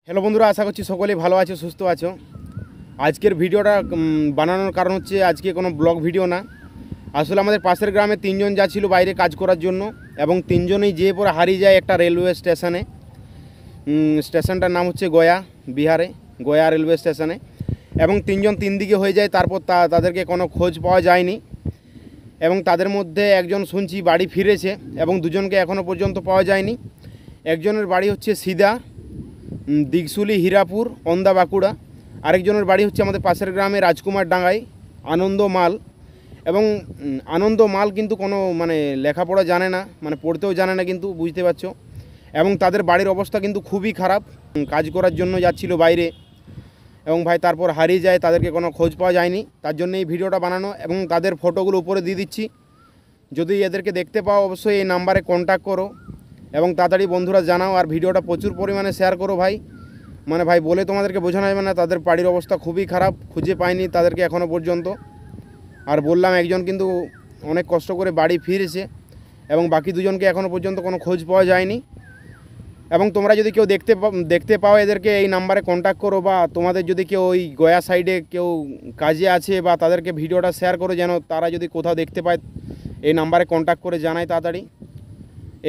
Hello বন্ধুরা, আশা করছি সকলেই ভালো আছো, সুস্থ আছো। আজকের ভিডিওটা বানানোর কারণ হচ্ছে আজকে কোনো ব্লগ ভিডিও না। আসলে আমাদের পাশের গ্রামে তিনজন যাচ্ছিল বাইরে কাজ করার জন্য এবং তিনজনেই যেয়ে পরে হারিয়ে যায় একটা রেলওয়ে স্টেশনে। স্টেশনটার নাম হচ্ছে গয়া, বিহারে গয়া রেলওয়ে স্টেশনে। এবং তিনজন তিন দিকে হয়ে যায়, তারপর তাদেরকে কোনো খোঁজ পাওয়া যায়নি। এবং তাদের মধ্যে একজন শুনছি বাড়ি ফিরেছে এবং দুজনকে এখনও পর্যন্ত পাওয়া যায়নি। একজনের বাড়ি হচ্ছে সিদা, দিগশুলি, হীরাপুর, অন্দা, বাঁকুড়া। আরেকজনের বাড়ি হচ্ছে আমাদের পাশের গ্রামে রাজকুমার ডাঙ্গায়, আনন্দ মাল। এবং আনন্দ মাল কিন্তু কোনো লেখাপড়া জানে না, পড়তেও জানে না, কিন্তু বুঝতে পারছো। এবং তাদের বাড়ির অবস্থা কিন্তু খুবই খারাপ। কাজ করার জন্য যাচ্ছিল বাইরে এবং ভাই তারপর হারিয়ে যায়, তাদেরকে কোনো খোঁজ পাওয়া যায়নি। তার জন্য এই ভিডিওটা বানানো এবং তাদের ফটোগুলো উপরে দিয়ে দিচ্ছি। যদি এদেরকে দেখতে পাও অবশ্যই এই নাম্বারে কন্ট্যাক্ট করো এবং তাড়াতাড়ি বন্ধুরা জানাও। আর ভিডিওটা প্রচুর পরিমাণে শেয়ার করো ভাই। ভাই বলে তোমাদেরকে বোঝানো যাবে না, তাদের বাড়ির অবস্থা খুবই খারাপ, খুঁজে পাইনি তাদেরকে এখনও পর্যন্ত। আর বললাম একজন কিন্তু অনেক কষ্ট করে বাড়ি ফিরেছে এবং বাকি দুজনকে এখনও পর্যন্ত কোনো খোঁজ পাওয়া যায়নি। এবং তোমরা যদি কেউ দেখতে পাও এদেরকে এই নাম্বারে কন্ট্যাক্ট করো, বা তোমাদের যদি কেউ ওই গয়া সাইডে কেউ কাজে আছে বা তাদেরকে ভিডিওটা শেয়ার করো, যেন তারা যদি কোথাও দেখতে পায় এই নাম্বারে কন্ট্যাক্ট করে জানায় তাড়াতাড়ি।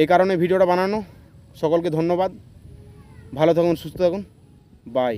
এই কারণে ভিডিওটা বানানো। সকলকে ধন্যবাদ, ভালো থাকুন, সুস্থ থাকুন, বাই।